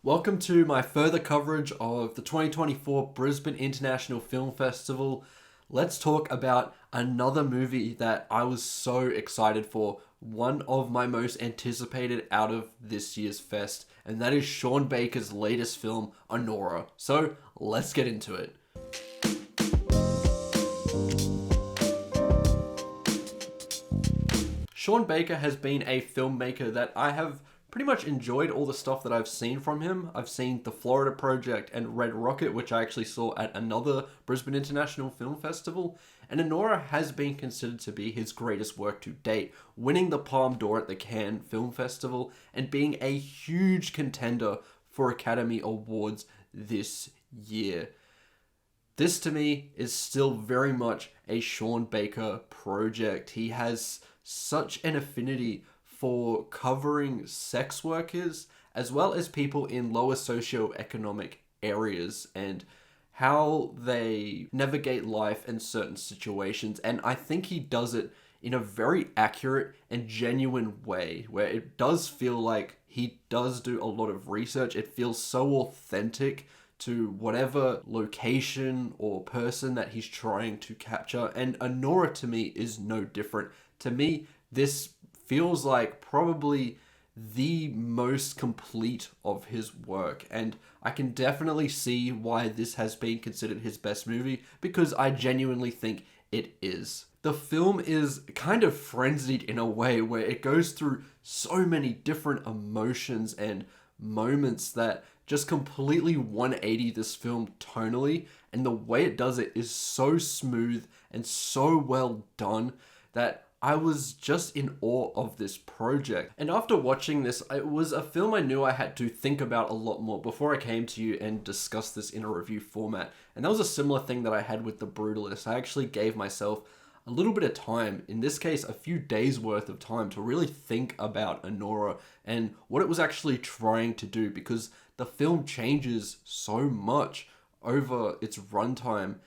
Welcome to my further coverage of the 2024 Brisbane International Film Festival. Let's talk about another movie that I was so excited for, one of my most anticipated out of this year's fest, and that is Sean Baker's latest film, Anora. So let's get into it. Sean Baker has been a filmmaker that I have pretty much enjoyed all the stuff that I've seen from him. I've seen The Florida Project and Red Rocket, which I actually saw at another Brisbane International Film Festival. And Anora has been considered to be his greatest work to date, winning the Palme d'Or at the Cannes Film Festival and being a huge contender for Academy Awards this year. This to me is still very much a Sean Baker project. He has such an affinity for covering sex workers as well as people in lower socioeconomic areas and how they navigate life in certain situations. And I think he does it in a very accurate and genuine way where it does feel like he does do a lot of research. It feels so authentic to whatever location or person that he's trying to capture. And Anora to me is no different. To me, this feels like probably the most complete of his work, and I can definitely see why this has been considered his best movie, because I genuinely think it is. The film is kind of frenzied in a way where it goes through so many different emotions and moments that just completely 180 this film tonally, and the way it does it is so smooth and so well done that I was just in awe of this project. And after watching this, it was a film I knew I had to think about a lot more before I came to you and discussed this in a review format. And that was a similar thing that I had with The Brutalist. I actually gave myself a little bit of time, in this case a few days worth of time, to really think about Anora and what it was actually trying to do, because the film changes so much over its runtime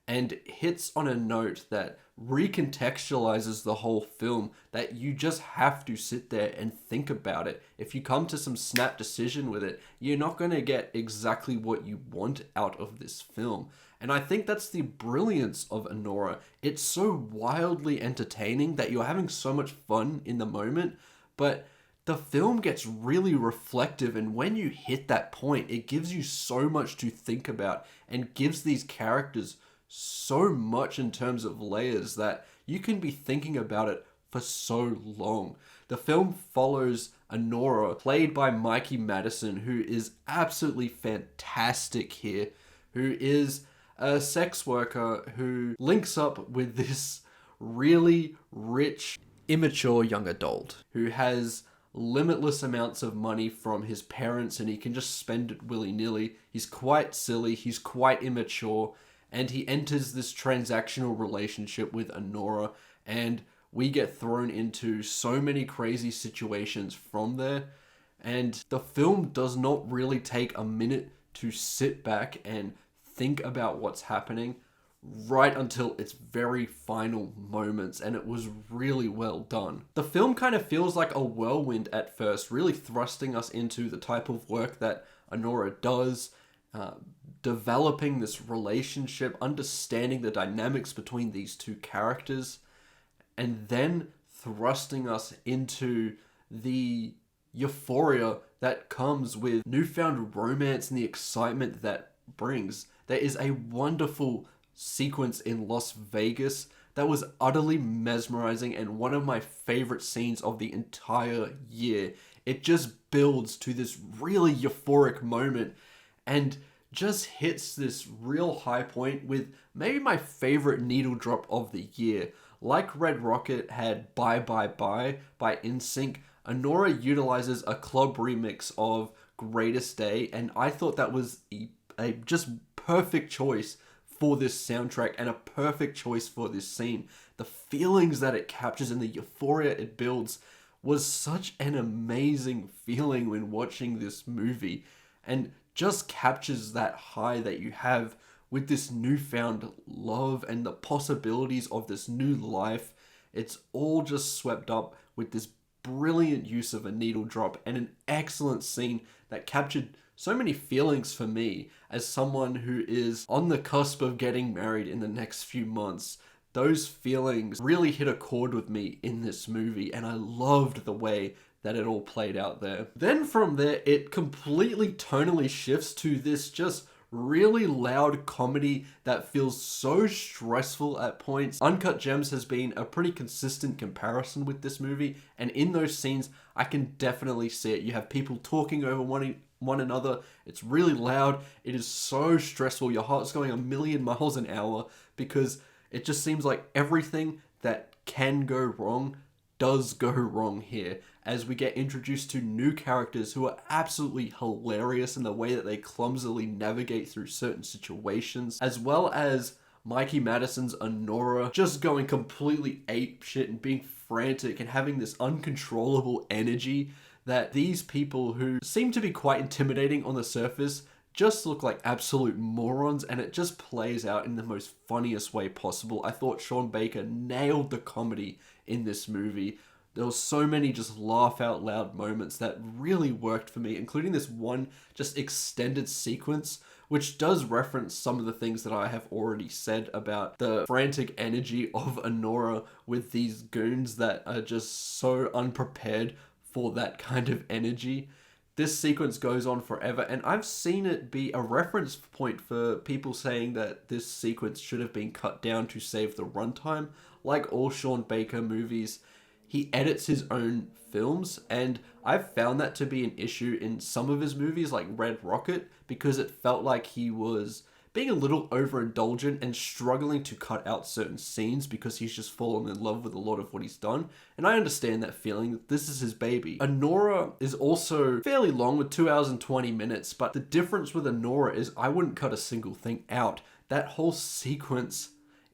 and hits on a note that recontextualizes the whole film, that you just have to sit there and think about it. If you come to some snap decision with it, you're not going to get exactly what you want out of this film. And I think that's the brilliance of Anora. It's so wildly entertaining that you're having so much fun in the moment, but the film gets really reflective, and when you hit that point, it gives you so much to think about and gives these characters so much in terms of layers that you can be thinking about it for so long. The film follows Anora, played by Mikey Madison, who is absolutely fantastic here, who is a sex worker who links up with this really rich, immature young adult who has limitless amounts of money from his parents and he can just spend it willy-nilly. He's quite silly, he's quite immature, and he enters this transactional relationship with Anora, and we get thrown into so many crazy situations from there. And the film does not really take a minute to sit back and think about what's happening right until its very final moments, and it was really well done. The film kind of feels like a whirlwind at first, really thrusting us into the type of work that Anora does, developing this relationship, understanding the dynamics between these two characters, and then thrusting us into the euphoria that comes with newfound romance and the excitement that brings. There is a wonderful sequence in Las Vegas that was utterly mesmerizing and one of my favorite scenes of the entire year. It just builds to this really euphoric moment and just hits this real high point with maybe my favorite needle drop of the year. Like Red Rocket had Bye Bye Bye by NSYNC, Anora utilizes a club remix of Greatest Day, and I thought that was a just perfect choice for this soundtrack and a perfect choice for this scene. The feelings that it captures and the euphoria it builds was such an amazing feeling when watching this movie, and just captures that high that you have with this newfound love and the possibilities of this new life. It's all just swept up with this brilliant use of a needle drop and an excellent scene that captured so many feelings for me as someone who is on the cusp of getting married in the next few months. Those feelings really hit a chord with me in this movie, and I loved the way that it all played out there. Then from there, it completely tonally shifts to this just really loud comedy that feels so stressful at points. Uncut Gems has been a pretty consistent comparison with this movie, and in those scenes, I can definitely see it. You have people talking over one another. It's really loud. It is so stressful. Your heart's going a million miles an hour because it just seems like everything that can go wrong does go wrong here, as we get introduced to new characters who are absolutely hilarious in the way that they clumsily navigate through certain situations, as well as Mikey Madison's Anora just going completely apeshit and being frantic and having this uncontrollable energy that these people who seem to be quite intimidating on the surface just look like absolute morons, and it just plays out in the most funniest way possible. I thought Sean Baker nailed the comedy in this movie. There were so many just laugh out loud moments that really worked for me, including this one just extended sequence, which does reference some of the things that I have already said about the frantic energy of Anora with these goons that are just so unprepared for that kind of energy. This sequence goes on forever, and I've seen it be a reference point for people saying that this sequence should have been cut down to save the runtime. Like all Sean Baker movies, he edits his own films, and I've found that to be an issue in some of his movies, like Red Rocket, because it felt like he was being a little overindulgent and struggling to cut out certain scenes because he's just fallen in love with a lot of what he's done. And I understand that feeling. This is his baby. Anora is also fairly long with 2 hours and 20 minutes, but the difference with Anora is I wouldn't cut a single thing out. That whole sequence,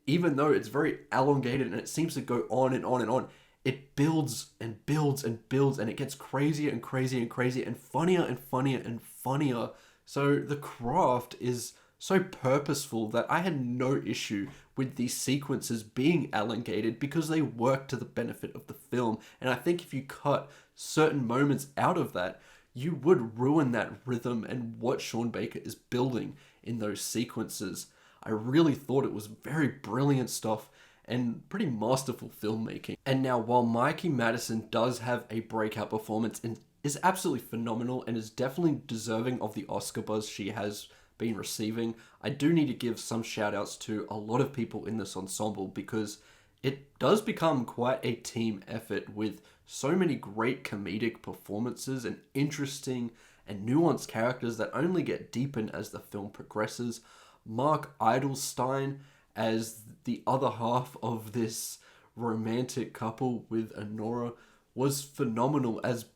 even though it's very elongated and it seems to go on and on and on, it builds and builds and builds, and it gets crazier and crazier and crazier and funnier and funnier and funnier. So the craft is so purposeful that I had no issue with these sequences being elongated because they work to the benefit of the film. And I think if you cut certain moments out of that, you would ruin that rhythm and what Sean Baker is building in those sequences. I really thought it was very brilliant stuff and pretty masterful filmmaking. And now, while Mikey Madison does have a breakout performance and is absolutely phenomenal and is definitely deserving of the Oscar buzz she has been receiving, I do need to give some shout outs to a lot of people in this ensemble because it does become quite a team effort with so many great comedic performances and interesting and nuanced characters that only get deepened as the film progresses. Mark Eidelstein as the other half of this romantic couple with Anora was phenomenal as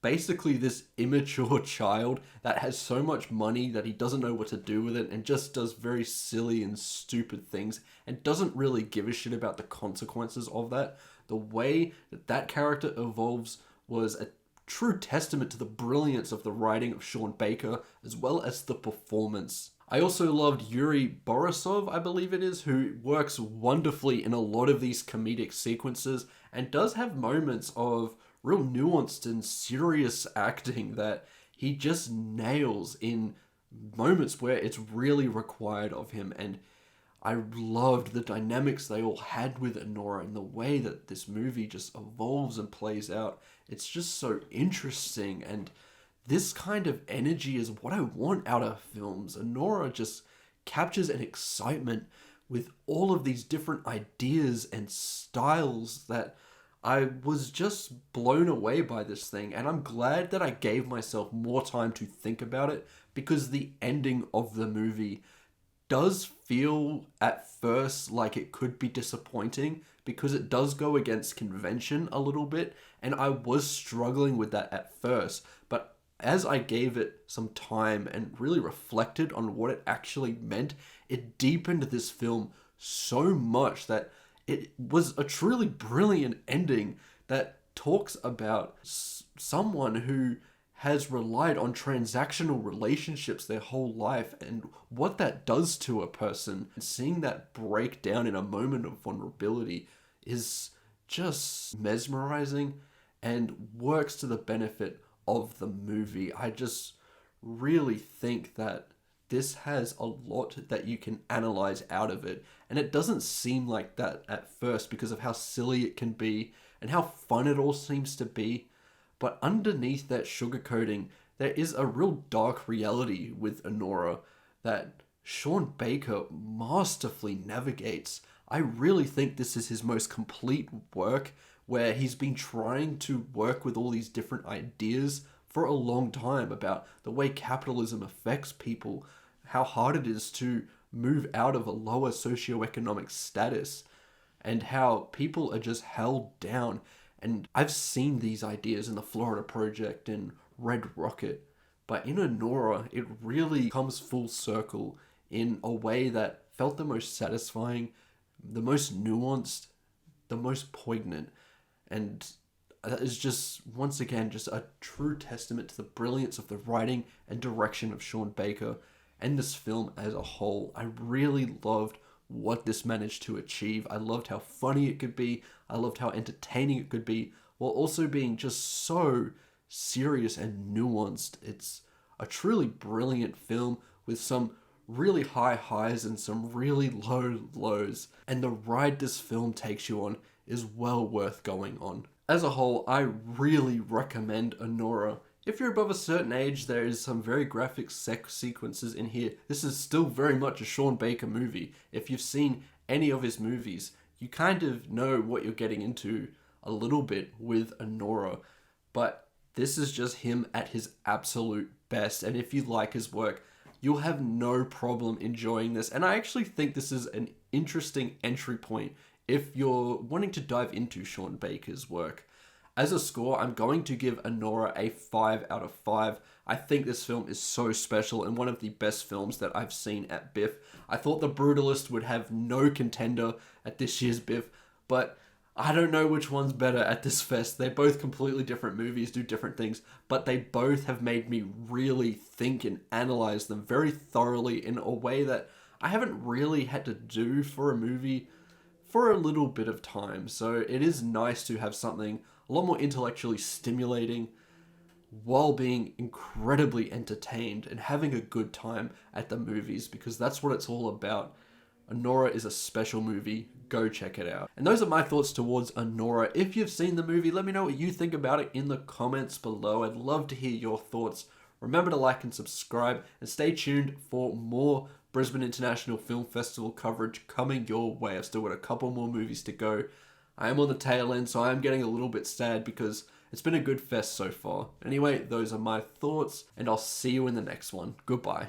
basically this immature child that has so much money that he doesn't know what to do with it and just does very silly and stupid things and doesn't really give a shit about the consequences of that. The way that that character evolves was a true testament to the brilliance of the writing of Sean Baker as well as the performance. I also loved Yuri Borisov, I believe it is, who works wonderfully in a lot of these comedic sequences and does have moments of real nuanced and serious acting that he just nails in moments where it's really required of him. And I loved the dynamics they all had with Anora and the way that this movie just evolves and plays out. It's just so interesting, and this kind of energy is what I want out of films. Anora just captures an excitement with all of these different ideas and styles that I was just blown away by this thing. And I'm glad that I gave myself more time to think about it because the ending of the movie does feel at first like it could be disappointing because it does go against convention a little bit. And I was struggling with that at first, but as I gave it some time and really reflected on what it actually meant, it deepened this film so much that it was a truly brilliant ending that talks about someone who has relied on transactional relationships their whole life and what that does to a person. Seeing that break down in a moment of vulnerability is just mesmerizing and works to the benefit of the movie. I just really think that this has a lot that you can analyze out of it. And it doesn't seem like that at first because of how silly it can be and how fun it all seems to be. But underneath that sugarcoating, there is a real dark reality with Anora that Sean Baker masterfully navigates. I really think this is his most complete work, where he's been trying to work with all these different ideas for a long time about the way capitalism affects people, how hard it is to move out of a lower socioeconomic status, and how people are just held down. And I've seen these ideas in the Florida Project and Red Rocket, but in Anora, it really comes full circle in a way that felt the most satisfying, the most nuanced, the most poignant. And that is just, once again, just a true testament to the brilliance of the writing and direction of Sean Baker and this film as a whole. I really loved what this managed to achieve. I loved how funny it could be. I loved how entertaining it could be, while also being just so serious and nuanced. It's a truly brilliant film with some really high highs and some really low lows. And the ride this film takes you on is well worth going on. As a whole, I really recommend Anora. If you're above a certain age, there is some very graphic sex sequences in here. This is still very much a Sean Baker movie. If you've seen any of his movies, you kind of know what you're getting into a little bit with Anora. But this is just him at his absolute best. And if you like his work, you'll have no problem enjoying this. And I actually think this is an interesting entry point if you're wanting to dive into Sean Baker's work. As a score, I'm going to give Anora a 5 out of 5. I think this film is so special and one of the best films that I've seen at BIFF. I thought The Brutalist would have no contender at this year's BIFF, but I don't know which one's better at this fest. They're both completely different movies, do different things, but they both have made me really think and analyze them very thoroughly in a way that I haven't really had to do for a movie for a little bit of time. So it is nice to have something a lot more intellectually stimulating while being incredibly entertained and having a good time at the movies, because that's what it's all about. Anora is a special movie. Go check it out. And those are my thoughts towards Anora. If you've seen the movie, let me know what you think about it in the comments below. I'd love to hear your thoughts. Remember to like and subscribe, and stay tuned for more Brisbane International Film Festival coverage coming your way. I've still got a couple more movies to go. I am on the tail end, so I am getting a little bit sad because it's been a good fest so far. Anyway, those are my thoughts, and I'll see you in the next one. Goodbye.